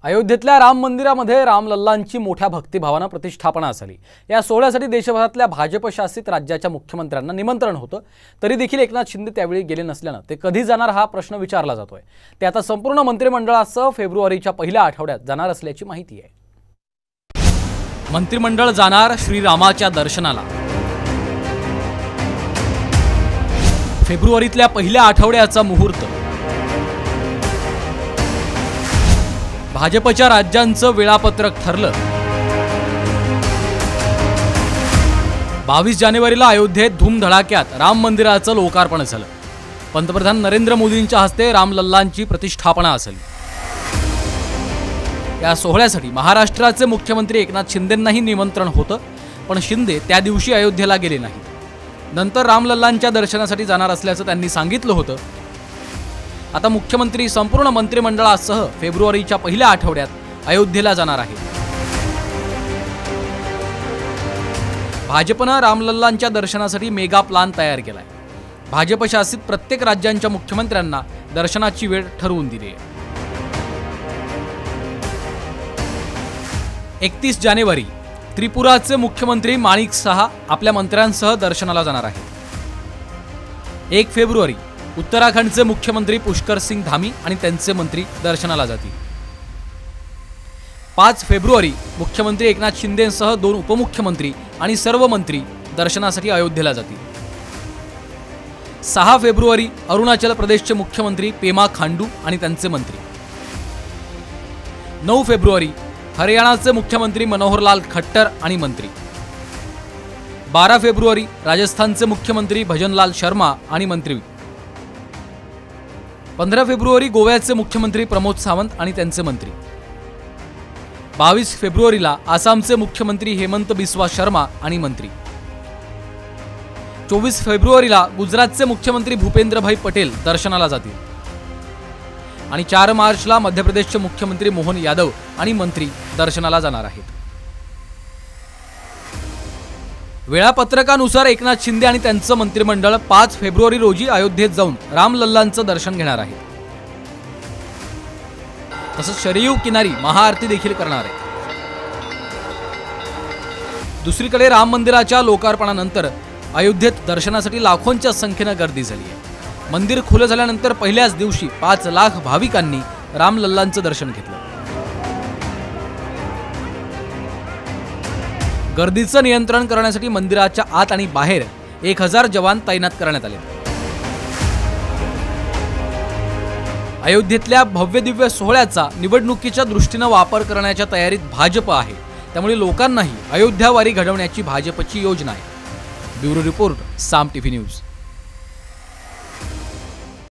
अयोध्येतल्या राम मंदिरामध्ये रामलल्लांची मोठ्या भक्तिभावाने प्रतिष्ठापना झाली। या सोहळ्यासाठी देशभरातल्या भाजप शासित राज्याच्या मुख्यमंत्र्यांना निमंत्रण होतं, तरी देखील एकनाथ शिंदे त्यावेळी गेले नसल्याने ते कधी जाणार हा प्रश्न विचारला जातोय। ते आता संपूर्ण मंत्रिमंडळासह फेब्रुवारीच्या पहिल्या आठवड्यात जाणार असल्याची माहिती आहे। मंत्रिमंडळ जाणार श्रीरामाच्या दर्शनाला। फेब्रुवारीतल्या पहिल्या आठवड्याचा मुहूर्त। भाजपच्या राज्यांचं वेळापत्रक ठरलं। 22 जानेवारीला अयोध्येत धूमधडाक्यात राम मंदिराचं लोकार्पण झालं। पंतप्रधान नरेंद्र मोदींच्या हस्ते रामलल्लांची प्रतिष्ठापना झाली। या सोहळ्यासाठी महाराष्ट्राचे मुख्यमंत्री एकनाथ शिंदेंनाही निमंत्रण होतं, पण शिंदे त्या दिवशी अयोध्येला गेले नाहीत। नंतर रामलल्लांच्या दर्शनासाठी जाणार असल्याचं त्यांनी सांगितलं होतं। आता मुख्यमंत्री संपूर्ण मंत्रिमंडळासह फेब्रुवारीच्या पहिल्या आठवड्यात अयोध्येला जाणार आहेत। भाजपनं रामलल्लांच्या दर्शनासाठी मेगा प्लान तयार केलाय। भाजप शासित प्रत्येक राज्यांच्या मुख्यमंत्र्यांना दर्शनाची वेळ ठरवून दिली आहे। 31 जानेवारी त्रिपुराचे मुख्यमंत्री माणिक साहा आपल्या मंत्र्यांसह दर्शनाला जाणार आहेत। 1 फेब्रुवारी उत्तराखंडचे मुख्यमंत्री पुष्कर सिंग धामी आणि त्यांचे मंत्री दर्शनाला जातील। 5 फेब्रुवारी मुख्यमंत्री एकनाथ शिंदेंसह 2 उपमुख्यमंत्री आणि सर्व मंत्री दर्शनासाठी अयोध्येला जातील। 6 फेब्रुवारी अरुणाचल प्रदेशचे मुख्यमंत्री पेमा खांडू आणि त्यांचे मंत्री। 9 फेब्रुवारी हरियाणाचे मुख्यमंत्री मनोहरलाल खट्टर आणि मंत्री। 12 फेब्रुवारी राजस्थानचे मुख्यमंत्री भजनलाल शर्मा आणि मंत्री। 15 फेब्रुवारी गोव्याचे मुख्यमंत्री प्रमोद सावंत आणि त्यांचे मंत्री। 22 फेब्रुवारीला आसामचे मुख्यमंत्री हेमंत बिस्वा शर्मा आणि मंत्री। 24 फेब्रुवारीला गुजरातचे मुख्यमंत्री भूपेंद्रभाई पटेल दर्शनाला जातील आणि 4 मार्चला मध्य प्रदेशचे मुख्यमंत्री मोहन यादव आणि मंत्री दर्शनाला जाणार आहेत। वेळापत्रकानुसार एकनाथ शिंदे आणि त्यांचं मंत्रिमंडळ 5 फेब्रुवारी रोजी अयोध्येत जाऊन रामलल्लांचं दर्शन घेणार आहे। तसंच शरयू किनारी महाआरती देखील करणार आहे। दुसरीकडे राम मंदिराच्या लोकार्पणानंतर अयोध्येत दर्शनासाठी लाखोंच्या संख्येने गर्दी झाली आहे। मंदिर खुलं झाल्यानंतर पहिल्याच दिवशी 5 लाख भाविकांनी रामलल्लांचं दर्शन घेतलं। गर्दीचं नियंत्रण करण्यासाठी मंदिराच्या आत आणि बाहेर 1000 जवान तैनात करण्यात आले। अयोध्येतल्या भव्य दिव्य सोहळ्याचा निवडणुकीच्या दृष्टीने वापर करण्याच्या तयारीत भाजप आहे, त्यामुळे लोकांनाही अयोध्यावारी घडवण्याची भाजपची योजना आहे। ब्युरो रिपोर्ट, साम टीव्ही न्यूज।